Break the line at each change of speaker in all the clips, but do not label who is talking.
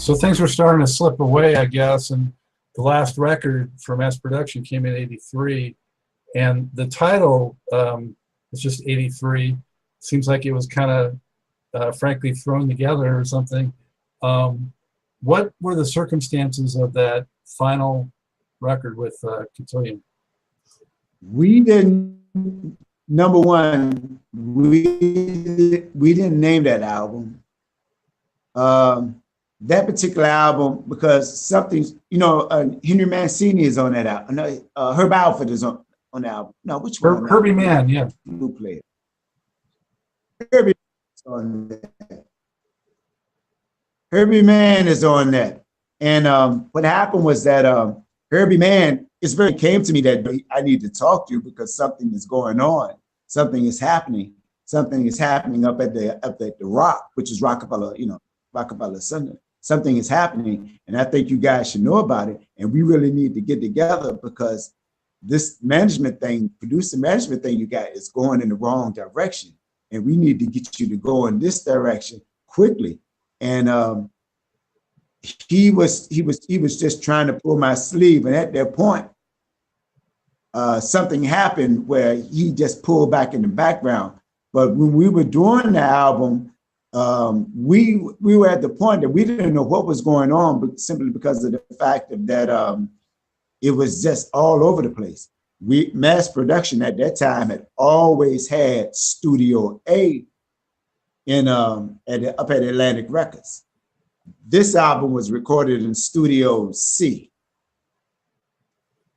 So things were starting to slip away, I guess, and the last record for mass production came in '83, and the title is just '83. Seems like it was kind of, frankly, thrown together or something. What were the circumstances of that final record with Cotillion?
We didn't, number one, we didn't name that album. That particular album, because something's, Henry Mancini is on that album. No, Herb Alford is on the album. No, which one?
Herbie Mann, yeah.
Who played? Herbie is on that. Herbie Mann is on that. And what happened was that Herbie Mann, came to me that I need to talk to you because something is going on. Something is happening. Something is happening up at the Rock, which is Rockefeller, Rockefeller Center. Something is happening, and I think you guys should know about it. And we really need to get together because this management thing, producer management thing you got is going in the wrong direction. And we need to get you to go in this direction quickly. And he was just trying to pull my sleeve. And at that point, something happened where he just pulled back in the background. But when we were doing the album, we were at the point that we didn't know what was going on, but simply because of the fact that it was just all over the place. Mass production at that time had always had Studio A up at Atlantic Records. This album was recorded in Studio C.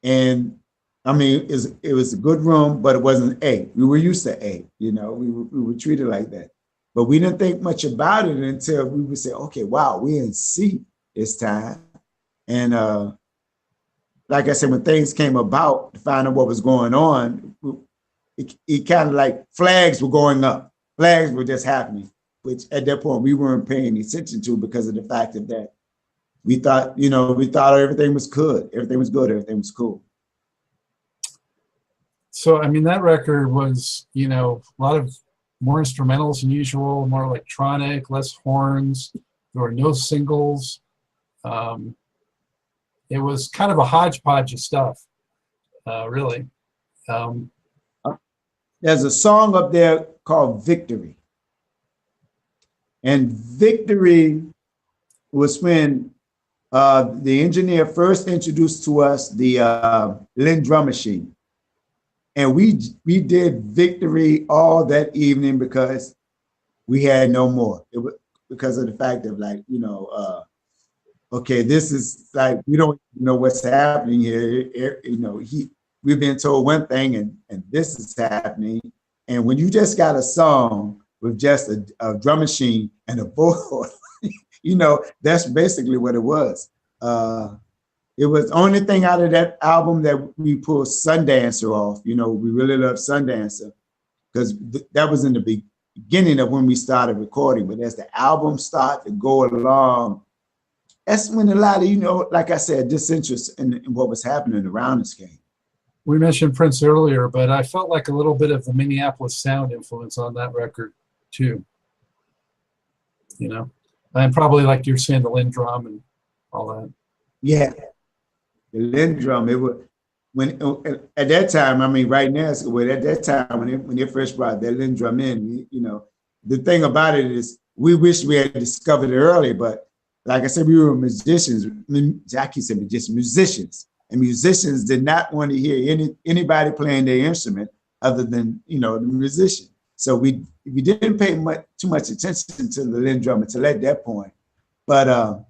And I mean, it was a good room, but it wasn't A. We were used to A, we were treated like that. But we didn't think much about it until we would say, okay, wow, we're in C this time. And like I said, when things came about to find out what was going on, it kind of like flags were going up. Flags were just happening, which at that point we weren't paying attention to because of the fact that we thought everything was good. Everything was good. Everything was cool.
So, I mean, that record was, a lot of more instrumentals than usual, more electronic, less horns. There were no singles. It was kind of a hodgepodge of stuff, really.
There's a song up there called Victory. And Victory was when the engineer first introduced to us the Lynn drum machine. And we did Victory all that evening because we had no more. It was because of the fact of okay, this is like, we don't know what's happening here. We've been told one thing and this is happening. And when you just got a song with just a drum machine and a vocal, that's basically what it was. It was the only thing out of that album that we pulled Sundancer off. We really love Sundancer because that was in the beginning of when we started recording. But as the album started to go along, that's when a lot of, like I said, disinterest in what was happening around us came.
We mentioned Prince earlier, but I felt like a little bit of the Minneapolis sound influence on that record too. And probably like you're saying, the Lynn drum and all that.
Yeah. The Lynn drum, it was at that time. I mean, right now, at that time when they first brought that Lynn drum in, the thing about it is we wish we had discovered it early, but like I said, we were musicians. Jackie said musicians, and musicians did not want to hear anybody playing their instrument other than the musician. So we didn't pay too much attention to the Lynn drum until at that point, but.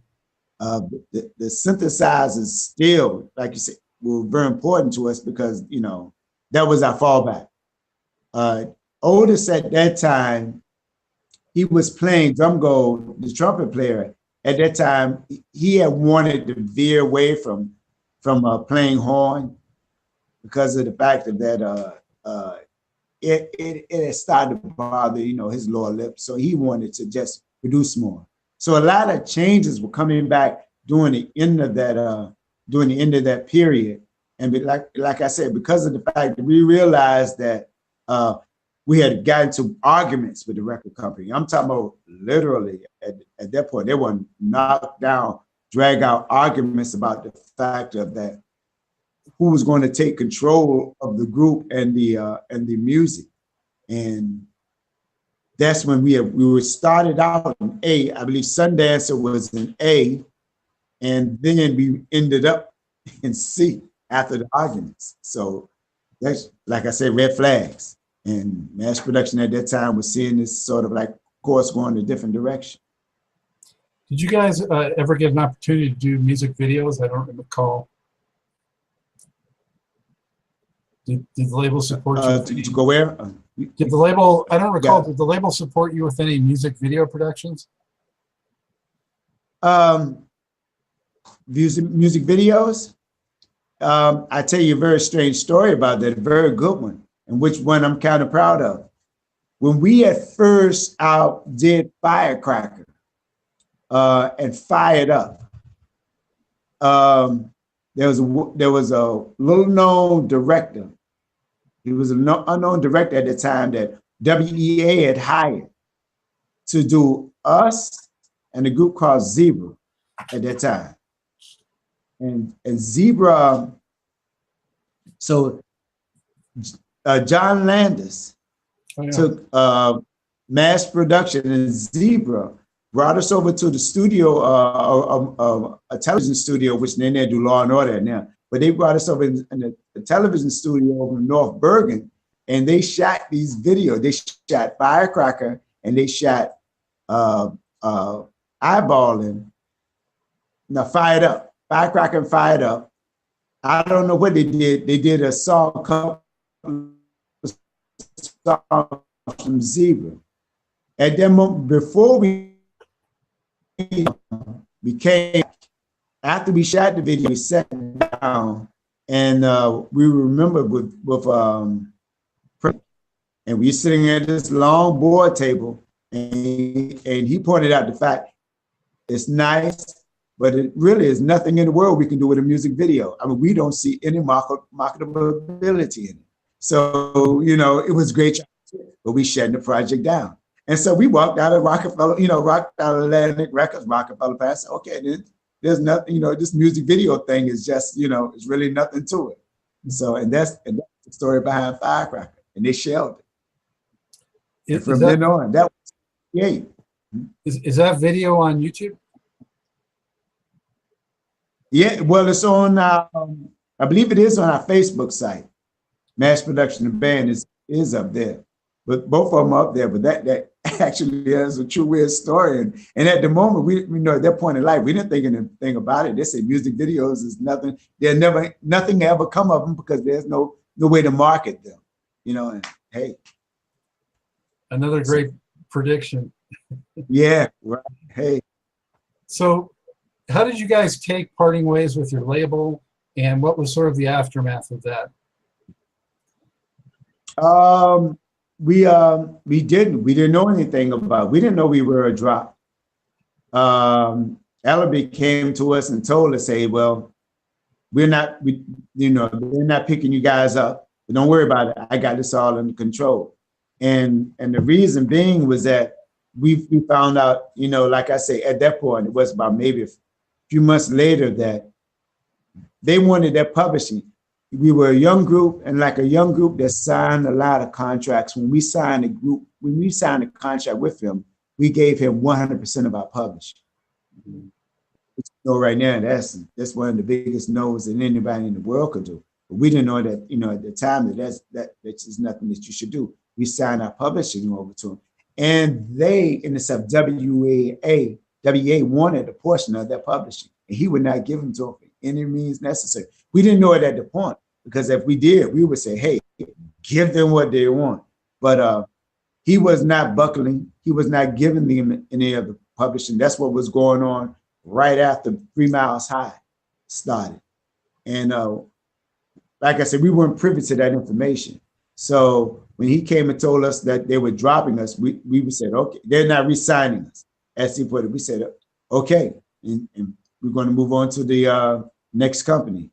The synthesizers still, like you said, were very important to us because, that was our fallback. Otis at that time, he was playing drum gold, the trumpet player. At that time, he had wanted to veer away from playing horn because of the fact that it had started to bother, his lower lip. So he wanted to just produce more. So a lot of changes were coming back during the end of that period. And like I said, because of the fact that we realized that we had gotten into arguments with the record company. I'm talking about literally at that point, they were knocked down, drag out arguments about the fact of that who was going to take control of the group and the music. And that's when we were started out in A. I believe Sundancer was in A, and then we ended up in C after the arguments. So that's, like I said, red flags. And mass production at that time was seeing this sort of like course going a different direction.
Did you guys ever get an opportunity to do music videos? I don't recall. Did the label support you?
To go where?
Did the label, I don't recall, did the label support you with any music video productions?
Music videos? I tell you a very strange story about that, a very good one, and which one I'm kind of proud of. When we at first did Firecracker and Fired Up, there was a little known director. He was an unknown director at the time that WEA had hired to do us and a group called Zebra at that time. And Zebra, so John Landis took mass production, and Zebra brought us over to the studio, a television studio, which then they do Law and Order now. But they brought us over in the television studio over in North Bergen, and they shot these videos. They shot Firecracker, and they shot Eyeballin. Now, Fired Up, Firecracker and Fired Up. I don't know what they did. They did a song from Zebra. At that moment, before we came, after we shot the video, we sat down and we remember with and we were sitting at this long board table, and he pointed out the fact it's nice, but it really is nothing in the world we can do with a music video. I mean, we don't see any marketability in it. So, you know, it was great, but we shut the project down. And so we walked out of Rockefeller, walked out of Atlantic Records, Rockefeller Pass. Okay, there's nothing, this music video thing is just, it's really nothing to it. So, and that's the story behind Firecracker, and they shelved it. And from then on, that was great.
Is that video on YouTube?
Yeah, well, it's on, I believe it is on our Facebook site. Mass Production, the band is up there. But both of them are up there, but that actually is a true weird story. And at the moment, we know at that point in life, we didn't think anything about it. They say music videos is nothing. Nothing ever come of them because there's no way to market them, and hey.
Another great prediction.
Yeah, right, hey. So
how did you guys take parting ways with your label, and what was sort of the aftermath of that?
We didn't know anything about it. We didn't know we were a drop. Ellaby came to us and told us, hey, well, they're not picking you guys up, but don't worry about it. I got this all under control. And the reason being was that we found out, like I say, at that point, it was about maybe a few months later that they wanted their publishing. We were a young group, and like a young group that signed a lot of contracts. When we signed a contract with him, we gave him 100% of our publishing. Right now, that's one of the biggest no's that anybody in the world could do. But we didn't know that, at the time that's just nothing that you should do. We signed our publishing over to him, and they, in the sub WEA wanted a portion of that publishing, and he would not give them to them for any means necessary. We didn't know it at the point, because if we did, we would say, hey, give them what they want. But he was not buckling. He was not giving them any of the publishing. That's what was going on right after 3 Miles High started. And like I said, we weren't privy to that information. So when he came and told us that they were dropping us, we said, okay, they're not re-signing us. As he put it, we said, okay, and we're going to move on to the next company.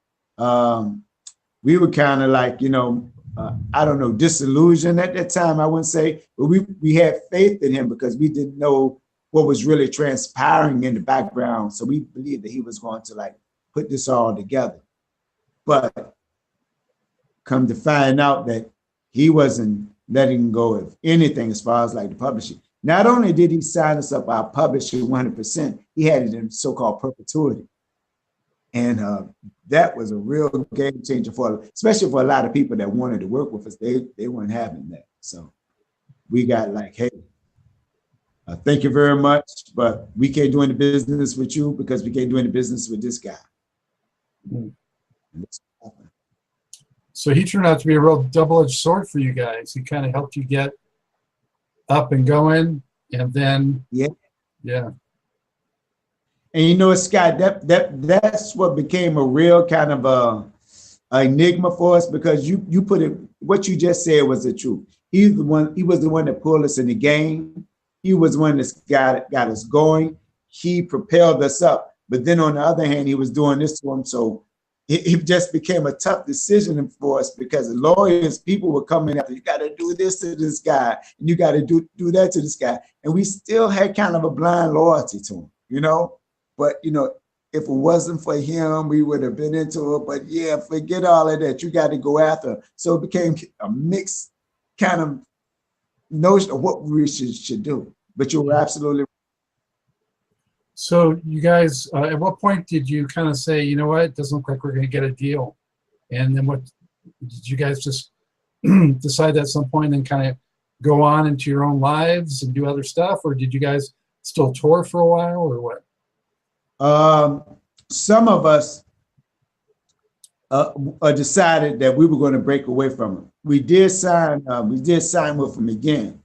We were kind of like, I don't know, disillusioned at that time, I wouldn't say, but we had faith in him because we didn't know what was really transpiring in the background. So we believed that he was going to like put this all together. But come to find out that he wasn't letting go of anything as far as like the publishing. Not only did he sign us up our publishing 100%, he had it in so-called perpetuity. And that was a real game changer for, especially for a lot of people that wanted to work with us. They weren't having that. So we got like, hey, thank you very much, but we can't do any business with you because we can't do any business with this guy.
Mm. So he turned out to be a real double-edged sword for you guys. He kind of helped you get up and going, and then yeah.
And you know, Scott, that's what became a real kind of a enigma for us, because you put it, what you just said was the truth. He was the one that pulled us in the game. He was the one that got us going. He propelled us up. But then on the other hand, he was doing this to him. So it just became a tough decision for us, because the lawyers, people were coming after, you got to do this to this guy, and you got to do that to this guy. And we still had kind of a blind loyalty to him, you know? But, you know, if it wasn't for him, we would have been into it. But yeah, forget all of that. You got to go after him. So it became a mixed kind of notion of what we should do. But you were absolutely right.
So you guys, at what point did you kind of say, you know what, it doesn't look like we're going to get a deal? And then what, did you guys just decide at some point and kind of go on into your own lives and do other stuff? Or did you guys still tour for a while, or what?
Some of us decided that we were going to break away from him. We did sign with him again.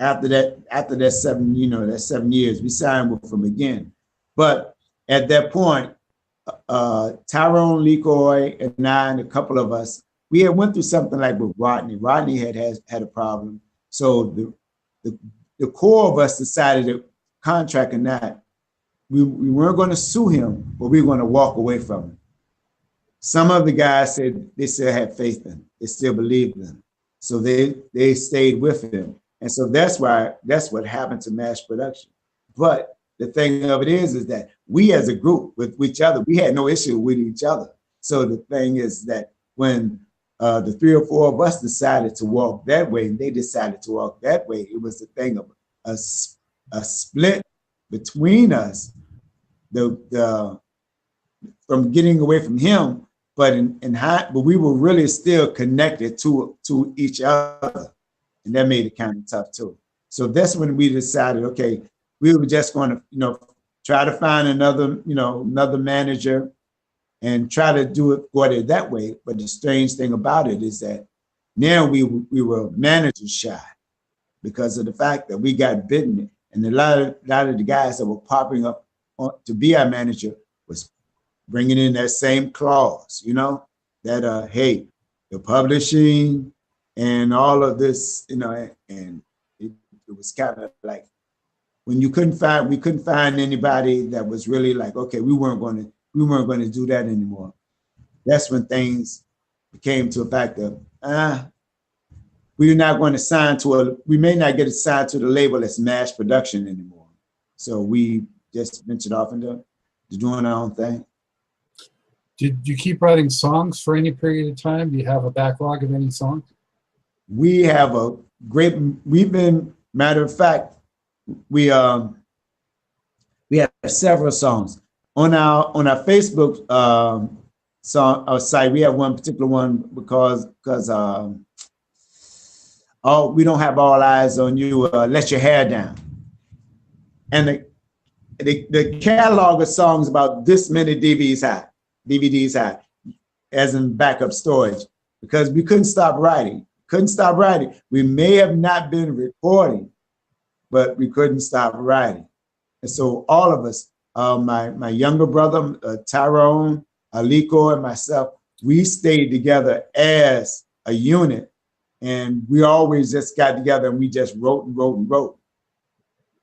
After that 7 years, we signed with him again. But at that point, Tyrone, LeCoy, and I, and a couple of us, we had went through something like with Rodney. Rodney had a problem. So the core of us decided that, contract or not, we weren't going to sue him, but we were going to walk away from him. Some of the guys said they still had faith in him. They still believed in him. So they stayed with him. And so that's what happened to Mass Production. But the thing of it is that we as a group with each other, we had no issue with each other. So the thing is that when the 3 or 4 of us decided to walk that way, and they decided to walk that way, it was the thing of a split between us, from getting away from him, but but we were really still connected to each other. And that made it kind of tough too. So that's when we decided, okay, we were just going to, try to find another manager and try to go it that way. But the strange thing about it is that now we were manager shy because of the fact that we got bitten. And a lot of the guys that were popping up to be our manager was bringing in that same clause, that, hey, the publishing, and all of this, and it was kind of like when we couldn't find anybody that was really like, okay, we weren't going to do that anymore. That's when things became to a fact of, we're not going to we may not get assigned to the label as Mass Production anymore. So we just ventured off into doing our own thing.
Did you keep writing songs for any period of time? Do you have a backlog of any songs?
We have matter of fact, we have several songs on our Facebook site. We have one particular one because we don't have all eyes on you. Let your hair down, and the catalog of songs about this many DVDs high, as in backup storage, because we couldn't stop writing. We may have not been recording, but we couldn't stop writing. And so all of us, my younger brother, Tyrone, LeCoy, and myself, we stayed together as a unit. And we always just got together and we just wrote and wrote and wrote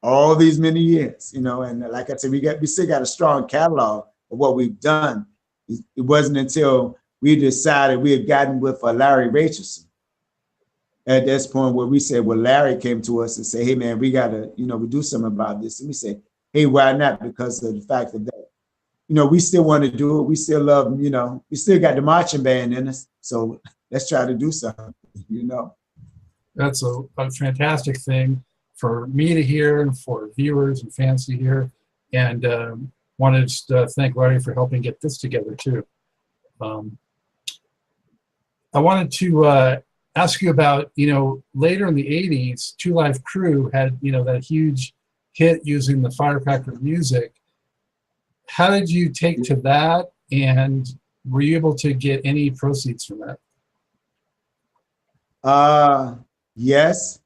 all these many years, and like I said, we still got a strong catalog of what we've done. It wasn't until we decided we had gotten with Larry Richardson at this point where we said, well, Larry came to us and said, hey, man, we got to, we do something about this. And we said, hey, why not? Because of the fact that, we still want to do it. We still love, we still got the marching band in us. So let's try to do something,
That's a fantastic thing for me to hear and for viewers and fans to hear. And wanted to thank Larry for helping get this together too. I wanted to ask you about, later in the 80s, Two Live Crew had, that huge hit using the Firecracker music. How did you take to that? And were you able to get any proceeds from that?
Yes.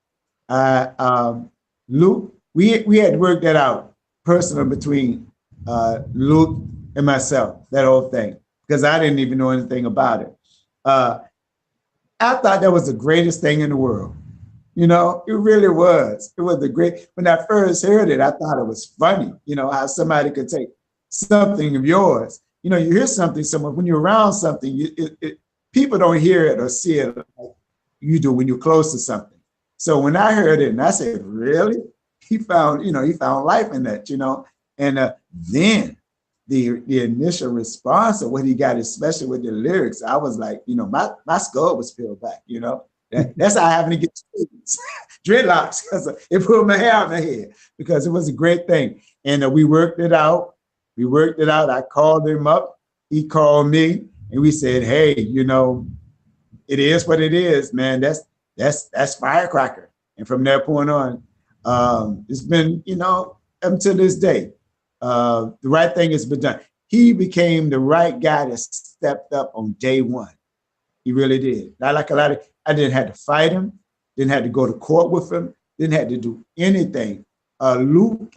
Luke, we had worked that out personally between Luke and myself, that whole thing, because I didn't even know anything about it. I thought that was the greatest thing in the world. It really was. It was the great. When I first heard it, I thought it was funny, how somebody could take something of yours. You hear something, when you're around something, people don't hear it or see it like you do when you're close to something. So when I heard it and I said, really? He found life in that, and then the initial response of what he got, especially with the lyrics, I was like, my skull was peeled back, That's how I happened to get dreadlocks, because it put my hair on my head, because it was a great thing. And we worked it out. I called him up. He called me, and we said, hey, it is what it is, man. That's Firecracker. And from that point on, it's been, up until this day, the right thing has been done. He became the right guy that stepped up on day one. He really did. Not like a lot of, I didn't have to fight him, didn't have to go to court with him, didn't have to do anything. Luke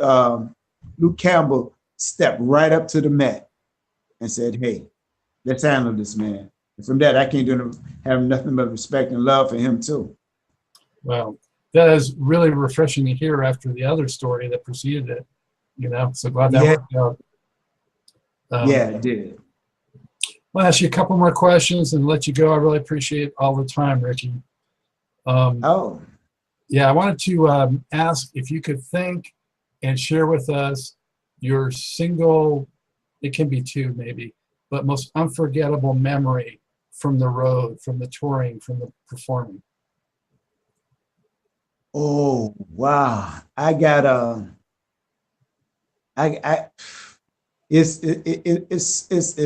Campbell stepped right up to the mat and said, hey, let's handle this, man. And from that, I can't have nothing but respect and love for him too.
Well, that is really refreshing to hear after the other story that preceded it. So glad that worked out.
Yeah, it did.
I'll ask you a couple more questions and let you go. I really appreciate all the time, Ricky. Yeah, I wanted to ask if you could think and share with us your single, it can be two maybe, but most unforgettable memory from the road, from the touring, from the performing.
Oh, wow. I got it's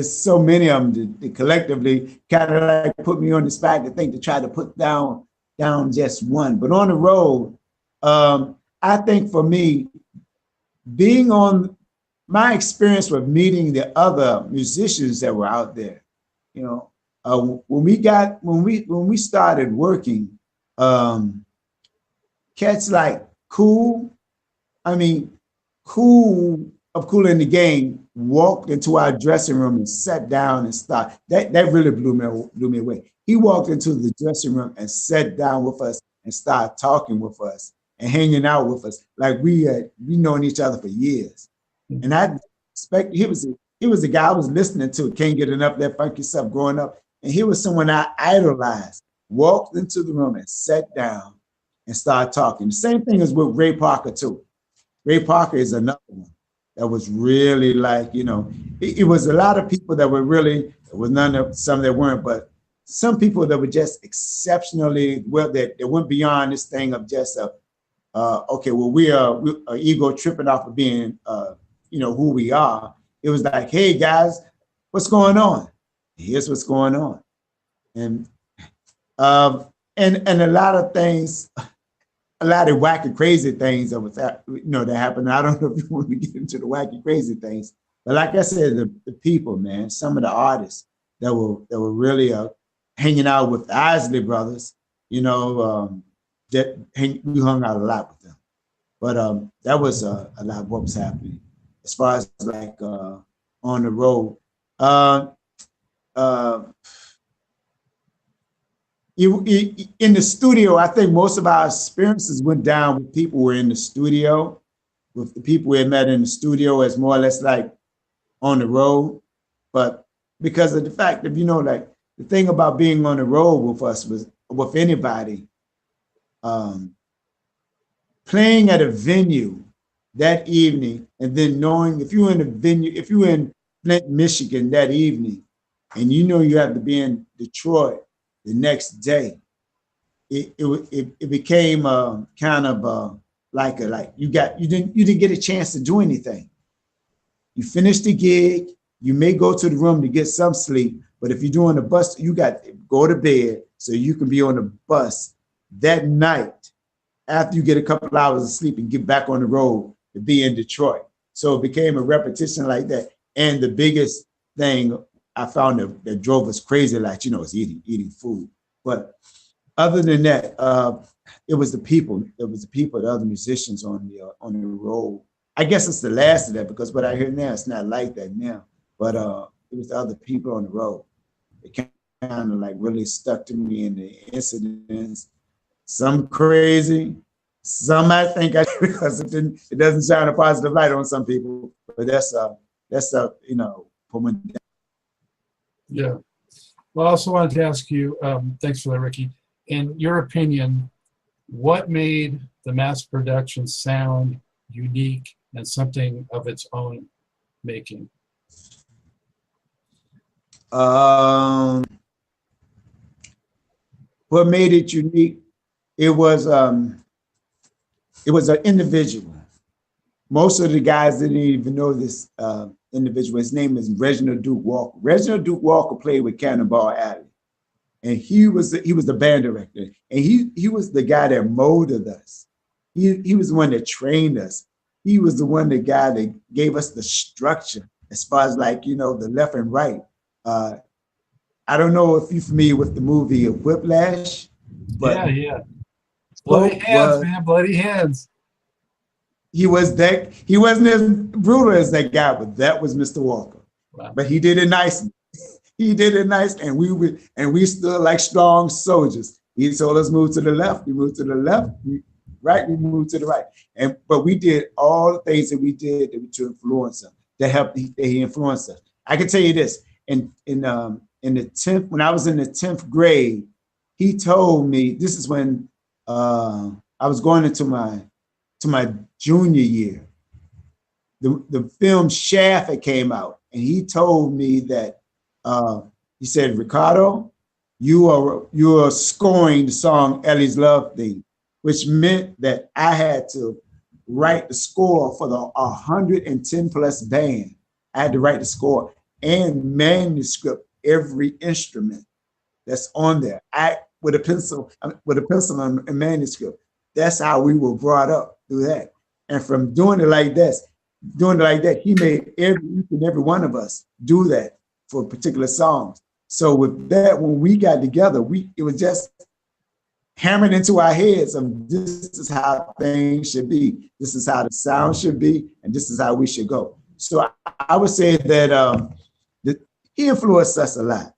so many of them that collectively kind of like put me on the spot to think, to try to put down just one. But on the road, I think for me, being on my experience with meeting the other musicians that were out there, when we started working, cats like Cool of Cool in the Game walked into our dressing room and sat down and started. That really blew me away. He walked into the dressing room and sat down with us and started talking with us and hanging out with us like we known each other for years. And I expect he was the guy I was listening to. Can't get enough of that funky stuff growing up. And he was someone I idolized. Walked into the room and sat down and started talking. The same thing as with Ray Parker too. Ray Parker is another one that was really like, it was a lot of people that were really, there was some that weren't, but some people that were just exceptionally well, that went beyond this thing of just okay, well, we are ego tripping off of being, who we are. It was like, hey guys, what's going on? Here's what's going on. And a lot of things, a lot of wacky, crazy things that happened. I don't know if you want to get into the wacky, crazy things, but like I said, the people, man, some of the artists that were really hanging out with the Isley brothers, we hung out a lot with them. But that was a lot of what was happening as far as like on the road. In the studio, I think most of our experiences went down with people who were in the studio, with the people we had met in the studio as more or less like on the road. But because of the fact that, like the thing about being on the road with us was, with anybody, playing at a venue that evening, and then knowing if you were in a venue, if you were in Flint, Michigan that evening, and you know you have to be in Detroit the next day, it became kind of like you didn't get a chance to do anything. You finish the gig, you may go to the room to get some sleep, but if you're doing a bus, you got to go to bed so you can be on the bus that night after you get a couple hours of sleep and get back on the road to be in Detroit. So it became a repetition like that. And the biggest thing I found that drove us crazy, like, you know, is eating food. But other than that, it was the people. It was the people, the other musicians on the road. I guess it's the last of that, because what I hear now, it's not like that now. But it was the other people on the road. It kind of like really stuck to me in the incidents. Some crazy, some I think because it doesn't shine a positive light on some people. But that's you know, for me.
Yeah. Well, I also wanted to ask you, thanks for that, Ricky. In your opinion, what made the mass production sound unique and something of its own making?
What made it unique? It was an individual. Most of the guys didn't even know this individual. His name is Reginald Duke Walker. Reginald Duke Walker played with Cannonball Alley, and he was the band director, and he was the guy that molded us. He was the one that trained us. He was the guy that gave us the structure as far as, like, you know, the left and right. I don't know if you're familiar with the movie Whiplash, but
yeah. Bloody hands, man, bloody hands.
He wasn't as brutal as that guy, but that was Mr. Walker. Wow. But he did it nice. He did it nice, and we stood like strong soldiers. He told us move to the left, we moved to the left, right, we moved to the right. But we did all the things that we did to influence him, that helped he influenced us. I can tell you this, in the 10th, when I was in the 10th grade, he told me, this is when I was going into my junior year. The film Shaft had came out, and he told me that he said, Ricardo, you are scoring the song Ellie's Love Theme, which meant that I had to write the score for the 110 plus band. I had to write the score and manuscript every instrument that's on there. With a pencil and manuscript. That's how we were brought up through that. And from doing it like that, he made each and every one of us do that for particular songs. So with that, when we got together, it was just hammered into our heads of, this is how things should be. This is how the sound should be, and this is how we should go. So I would say that he influenced us a lot.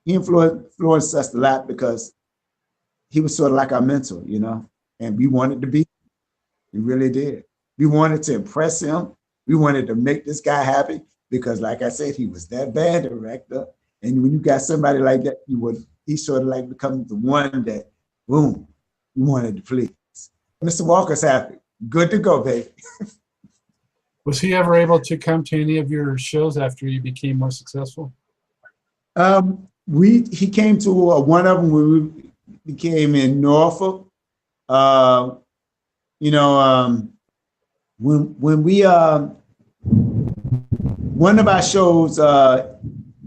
He influenced us a lot because he was sort of like our mentor, you know, and we wanted to be. We really did. We wanted to impress him. We wanted to make this guy happy because, like I said, he was that band director. And when you got somebody like that, he sort of like becomes the one that, boom, we wanted to please. Mr. Walker's happy. Good to go, baby.
Was he ever able to come to any of your shows after you became more successful?
He came to one of them when we became in Norfolk. You know, when we one of our shows,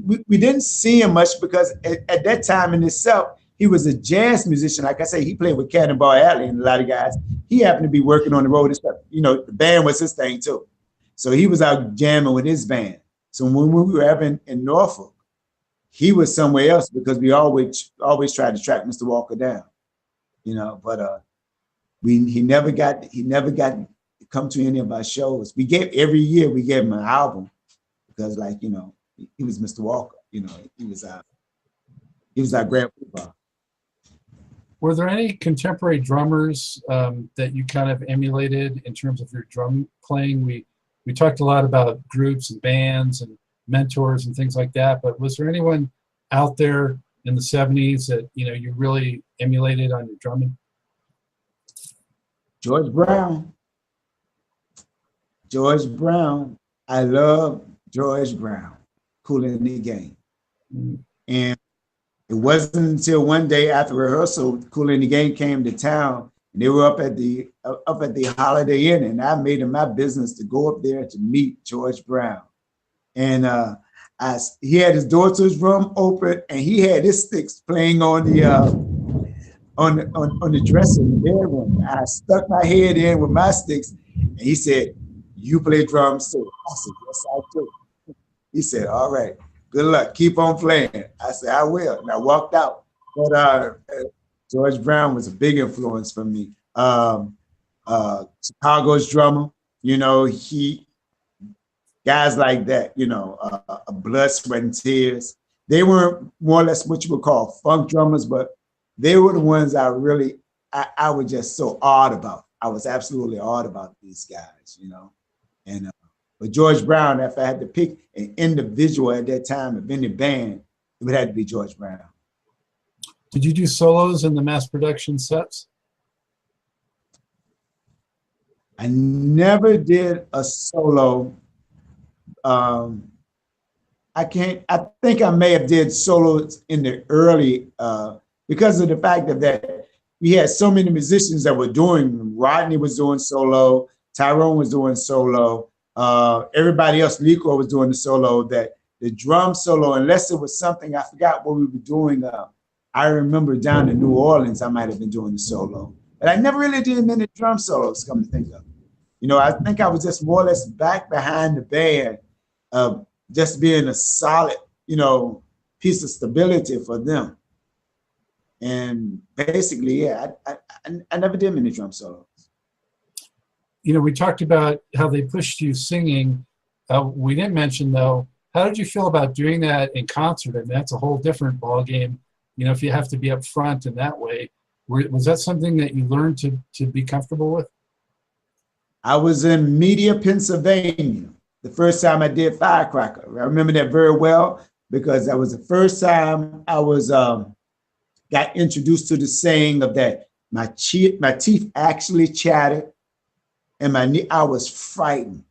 we didn't see him much because at that time in itself, he was a jazz musician. Like I say, he played with Cannonball Alley and a lot of guys. He happened to be working on the road and stuff. You know, the band was his thing too. So he was out jamming with his band. So when we were ever in Norfolk, he was somewhere else because we always tried to track Mr. Walker down, you know. But he never got to come to any of our shows. Every year we gave him an album because, like, you know, he was Mr. Walker. You know, he was our grandpa.
Were there any contemporary drummers that you kind of emulated in terms of your drum playing? We talked a lot about groups and bands and mentors and things like that, but was there anyone out there in the 70s that, you know, you really emulated on your drumming?
George Brown. George Brown. I love George Brown. Cool in the Game. And it wasn't until one day after rehearsal, Cool in the Game came to town, and they were up at the Holiday Inn, and I made it my business to go up there to meet George Brown. And he had his door to his room open, and he had his sticks playing on the dresser in the bedroom. I stuck my head in with my sticks, and he said, "You play drums too?" I said, "Yes, I do." He said, "All right, good luck. Keep on playing." I said, "I will." And I walked out. But George Brown was a big influence for me. Chicago's drummer, you know, guys like that, you know, Blood, Sweat, and Tears. They were more or less what you would call funk drummers, but they were the ones I was just so awed about. I was absolutely awed about these guys, you know. And but George Brown, if I had to pick an individual at that time of any band, it would have to be George Brown.
Did you do solos in the mass production sets?
I never did a solo. I think I may have did solos in the early, because of the fact that we had so many musicians that were doing. Rodney was doing solo, Tyrone was doing solo, everybody else, LeCoy was doing the solo, that the drum solo, unless it was something, I forgot what we were doing. I remember down in New Orleans, I might have been doing the solo, but I never really did many drum solos, come to think of it. You know, I think I was just more or less back behind the band, just being a solid, you know, piece of stability for them. And basically, yeah, I never did many drum solos.
You know, we talked about how they pushed you singing. We didn't mention, though, how did you feel about doing that in concert? And that's a whole different ballgame. You know, if you have to be up front in that way, was that something that you learned to be comfortable with?
I was in Media, Pennsylvania, the first time I did Firecracker. I remember that very well because that was the first time I was got introduced to the saying of that. My teeth actually chattered, and I was frightened.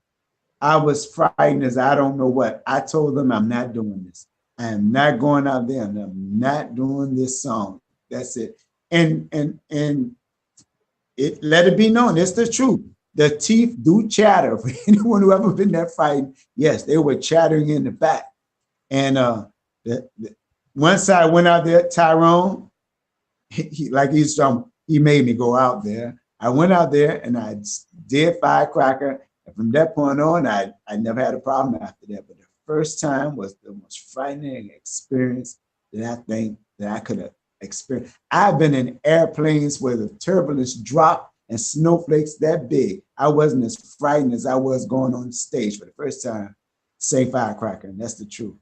I was frightened as I don't know what. I told them, I'm not doing this. I am not going out there, and I'm not doing this song. That's it. And it let it be known. It's the truth. The teeth do chatter. For anyone who ever been that frightened, yes, they were chattering in the back. And once I went out there, Tyrone, he made me go out there. I went out there and I did Firecracker. And from that point on, I never had a problem after that. But the first time was the most frightening experience that I think that I could have experienced. I've been in airplanes where the turbulence dropped and snowflakes that big. I wasn't as frightened as I was going on stage for the first time, say Firecracker, and that's the truth.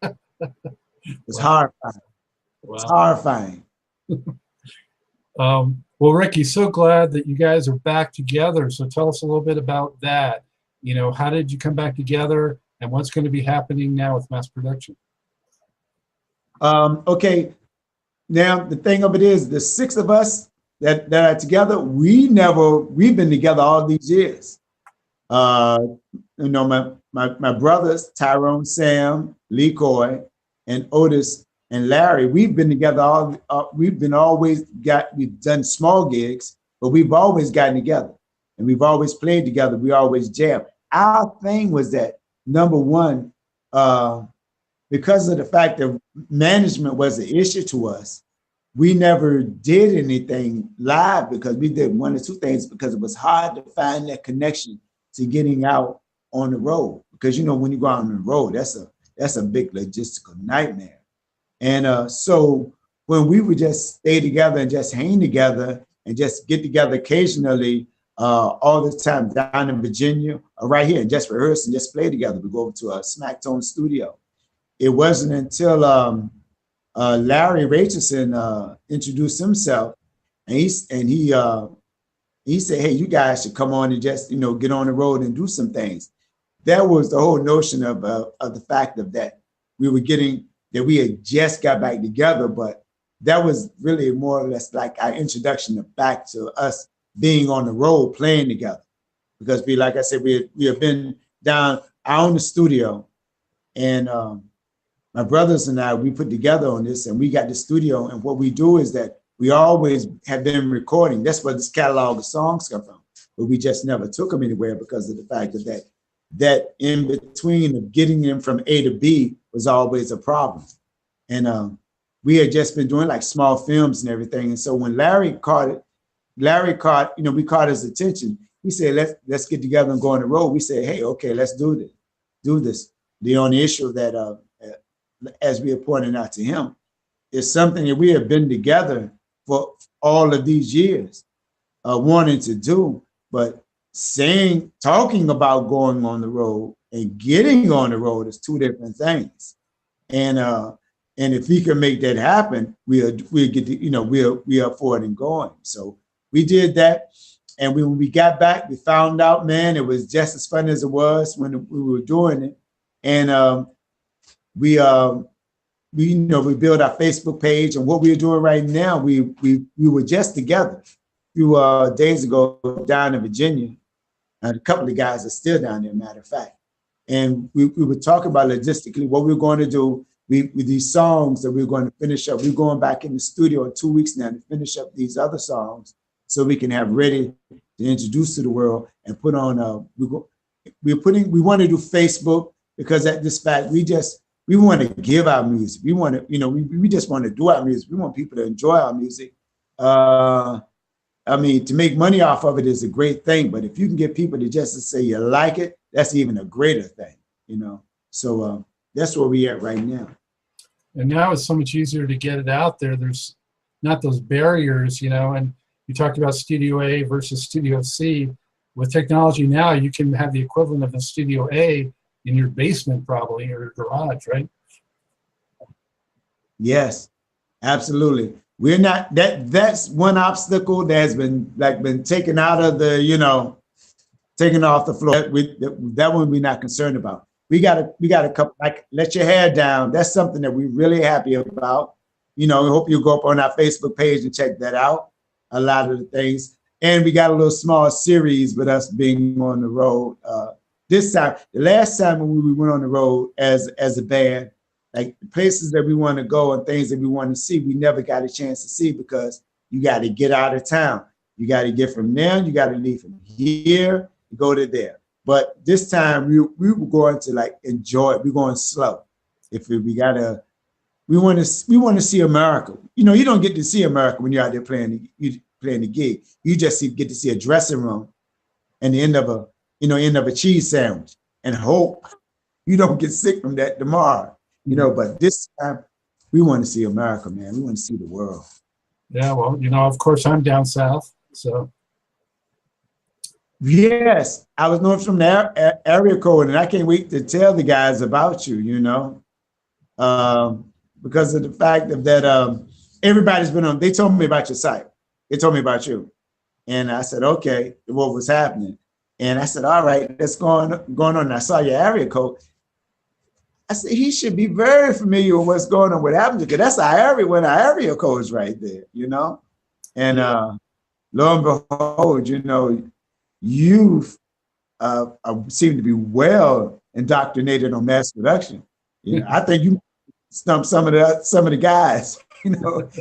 It's horrifying. Wow. It's horrifying.
Well, Ricky, so glad that you guys are back together. So tell us a little bit about that. You know, how did you come back together, and what's going to be happening now with mass production?
Okay, now the thing of it is, the six of us that are together, we've been together all these years. You know, my brothers, Tyrone, Sam, LeCoy, and Otis, and Larry, we've been together we've done small gigs, but we've always gotten together, and we've always played together. We always jam. Our thing was that, number one, because of the fact that management was an issue to us, we never did anything live, because we did one or two things because it was hard to find that connection to getting out on the road. Because, you know, when you go out on the road, that's a big logistical nightmare. And so when we would just stay together and just hang together and just get together occasionally, all the time down in Virginia, or right here, and just rehearse and just play together. We go over to a Smack Tone studio. It wasn't until Larry Richardson introduced himself, and he said, "Hey, you guys should come on and just, you know, get on the road and do some things." That was the whole notion of the fact of that we had just got back together, but that was really more or less like our introduction back to us being on the road playing together, because like I said, we have been down. I own the studio, and my brothers and I, we put together on this, and we got the studio. And what we do is that we always have been recording. That's where this catalog of songs come from, but we just never took them anywhere because of the fact that in between of getting them from A to B was always a problem. And we had just been doing like small films and everything. And so when Larry caught, we caught his attention. He said, let's get together and go on the road. We said, hey, okay, let's do this. The only issue that, as we are pointing out to him, is something that we have been together for all of these years, wanting to do, but talking about going on the road and getting on the road is two different things. And if he can make that happen, we'll get to, we are for it and going. So we did that. And when we got back, we found out, man, it was just as fun as it was when we were doing it. And we built our Facebook page, and what we're doing right now, we were just together a few days ago down in Virginia, and a couple of guys are still down there, matter of fact. And we were talking about logistically what we're going to do with these songs that we're going to finish up. We're going back in the studio in 2 weeks now to finish up these other songs so we can have ready to introduce to the world and put on. We want to do Facebook, because at this fact we want to give our music. We want to, we just want to do our music. We want people to enjoy our music. I mean, to make money off of it is a great thing, but if you can get people to just say you like it, that's even a greater thing, So that's where we at right now.
And now it's so much easier to get it out there. There's not those barriers, and you talked about Studio A versus Studio C. With technology now, you can have the equivalent of a Studio A in your basement, probably, or garage, right?
Yes, absolutely. We're not, that's one obstacle that has been taken out of the, taken off the floor. That one we're not concerned about. We got a couple, like Let Your Hair Down. That's something that we're really happy about. We hope you go up on our Facebook page and check that out. A lot of the things. And we got a little small series with us being on the road. This time, the last time when we went on the road as a band, like the places that we want to go and things that we want to see, we never got a chance to see because you got to get out of town. You got to get from there, you got to leave from here, go to there. But this time we were going to enjoy it. We're going slow. If we want to see America. You don't get to see America when you're out there playing the gig. You just get to see a dressing room and the end of a cheese sandwich, and hope you don't get sick from that tomorrow. But this time we want to see America, man. We want to see the world.
Yeah, well, of course I'm down south, so.
Yes, I was known from the area code, and I can't wait to tell the guys about you, because of the fact that everybody's been on. They told me about your site. They told me about you. And I said, okay, what was happening? And I said, all right, that's going on. And I saw your area code. I said, he should be very familiar with what's going on with Avenue, because that's our area code is right there, And lo and behold, you seem to be well indoctrinated on mass production. I think you stumped some of the guys,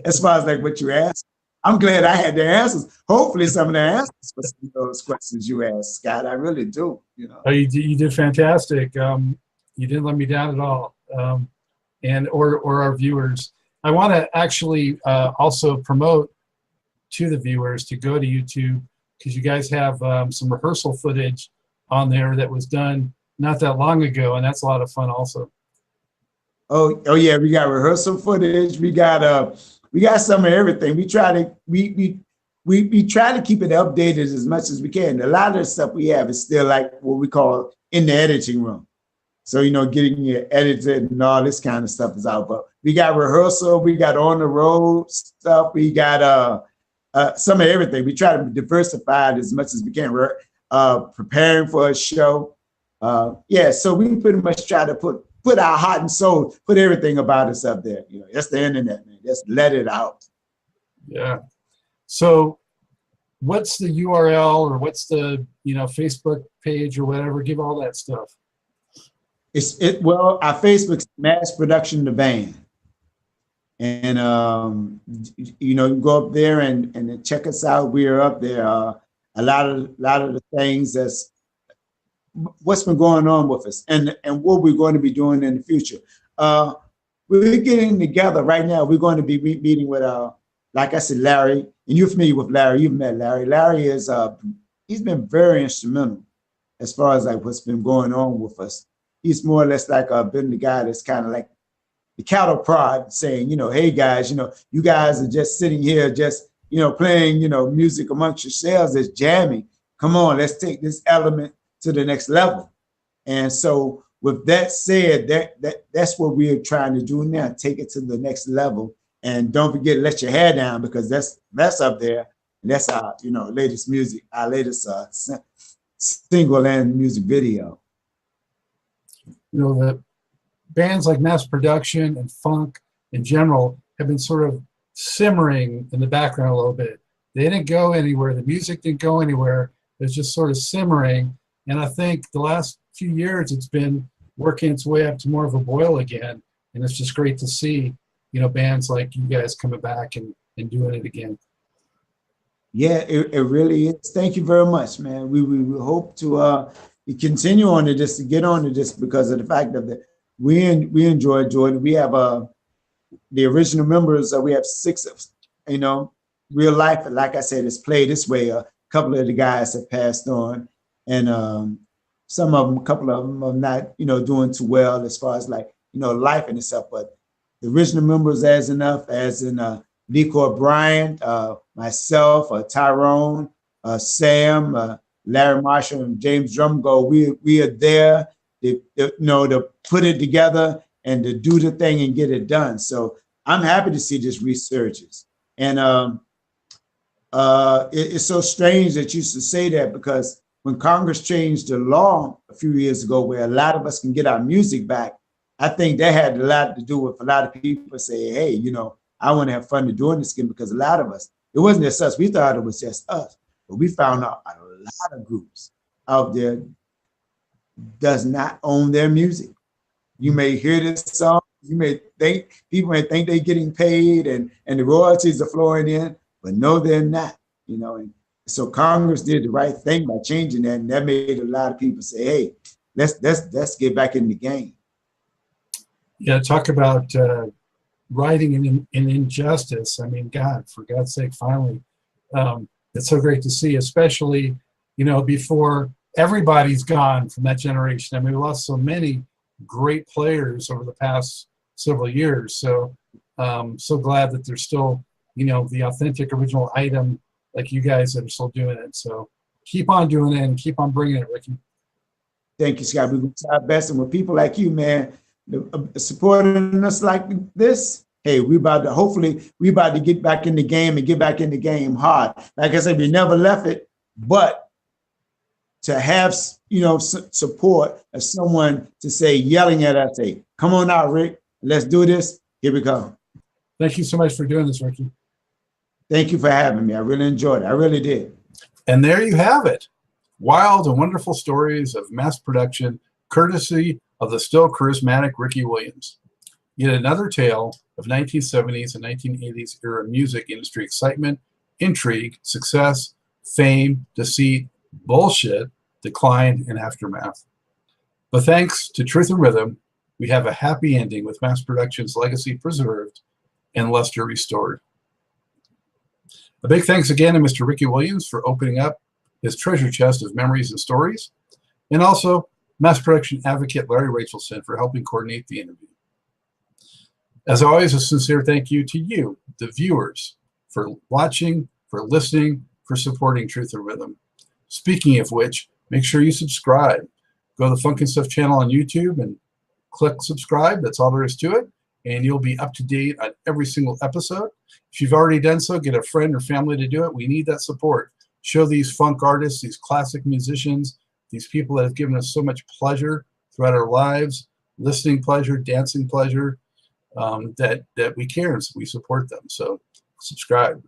as far as what you asked. I'm glad I had the answers. Hopefully some of the answers for some of those questions you asked, Scott. I really do,
Oh, you did fantastic. You didn't let me down at all. Or our viewers. I want to actually also promote to the viewers to go to YouTube, because you guys have some rehearsal footage on there that was done not that long ago, and that's a lot of fun also.
Oh yeah, we got rehearsal footage. We got some of everything. We try to keep it updated as much as we can. A lot of the stuff we have is still what we call in the editing room. So getting it edited and all this kind of stuff is out. But we got rehearsal, we got on the road stuff, we got some of everything. We try to diversify it as much as we can. We're preparing for a show. So we pretty much try to put our heart and soul, put everything about us up there. That's the internet, man. Just let it out.
Yeah. So what's the URL or what's the, you know, Facebook page or whatever? Give all that stuff.
Well, our Facebook's Mass Production the Band. And, you know, you go up there and check us out. We are up there. A lot of the things that's what's been going on with us and what we're going to be doing in the future. We're getting together right now. We're going to be meeting with, like I said, Larry, and you're familiar with Larry. You've met Larry. Larry is, he's been very instrumental as far as like what's been going on with us. He's more or less like been the guy that's kind of like the cattle prod saying, you know, hey guys, you know, you guys are just sitting here, just, you know, playing, you know, music amongst yourselves, it's jamming. Come on, let's take this element to the next level. And so with that said, that's what we're trying to do now, take it to the next level. And don't forget, let your hair down, because that's up there. And that's our, you know, latest music, our latest single and music video.
You know, the bands like Mass Production and funk in general have been sort of simmering in the background a little bit. They didn't go anywhere. The music didn't go anywhere. It was just sort of simmering. And I think the last few years it's been working its way up to more of a boil again. And it's just great to see, you know, bands like you guys coming back and doing it again.
Yeah, it really is. Thank you very much, man. We hope to continue on to this, to get on to this, because of the fact that we enjoy Jordan. We have the original members. We have 6 of, you know, real life. Like I said, it's played this way. A couple of the guys have passed on, and a couple of them are not, you know, doing too well as far as like, you know, life and itself. But the original members, as in LeCoy Bryant, myself, Tyrone, Sam, Larry Marshall, and James Drumgo, we are there, you know, to put it together and to do the thing and get it done. So I'm happy to see this resurgence. And it's so strange that you should say that, because when Congress changed the law a few years ago where a lot of us can get our music back, I think that had a lot to do with a lot of people saying, hey, you know, I want to have fun doing this again, because a lot of us, it wasn't just us, we thought it was just us, but we found out a lot of groups out there does not own their music. You may hear this song, you may think, people may think they're getting paid and the royalties are flowing in, but no, they're not, you know. And so Congress did the right thing by changing that, and that made a lot of people say, hey, let's get back in the game.
Yeah, talk about writing in injustice. I mean, God, for God's sake, finally. It's so great to see, especially, you know, before everybody's gone from that generation. I mean, we lost so many great players over the past several years. So so glad that there's still, you know, the authentic original item like you guys that are still doing it. So keep on doing it and keep on bringing it, Ricky.
Thank you, Scott. We're going to try our best. And with people like you, man, supporting us like this, hey, hopefully we about to get back in the game and get back in the game hard. Like I said, we never left it, but to have, you know, support of someone to say, yelling at us, say, come on out, Rick, let's do this. Here we come.
Thank you so much for doing this, Ricky.
Thank you for having me. I really enjoyed it. I really did.
And there you have it. Wild and wonderful stories of mass production, courtesy of the still charismatic Ricky Williams. Yet another tale of 1970s and 1980s era music industry excitement, intrigue, success, fame, deceit, bullshit, decline, and aftermath. But thanks to Truth and Rhythm, we have a happy ending with mass production's legacy preserved and luster restored. A big thanks again to Mr. Ricky Williams for opening up his treasure chest of memories and stories, and also mass production advocate Larry Rachelson for helping coordinate the interview. As always, a sincere thank you to you, the viewers, for watching, for listening, for supporting Truth and Rhythm. Speaking of which, make sure you subscribe. Go to the Funkin' Stuff channel on YouTube and click subscribe. That's all there is to it. And you'll be up to date on every single episode. If you've already done so, get a friend or family to do it. We need that support. Show these funk artists, these classic musicians, these people that have given us so much pleasure throughout our lives, listening pleasure, dancing pleasure, that we care and we support them. So subscribe.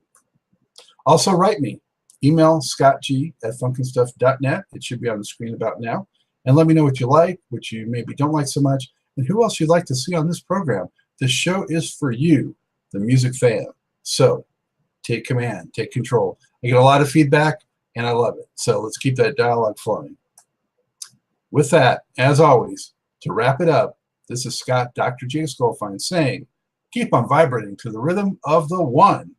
Also write me email scottg@funkandstuff.net. It should be on the screen about now. And let me know what you like, what you maybe don't like so much, and who else you'd like to see on this program. The show is for you, the music fan. So take command, take control. I get a lot of feedback, and I love it. So let's keep that dialogue flowing. With that, as always, to wrap it up, this is Scott, Dr. J. Goldfine, saying, keep on vibrating to the rhythm of the one.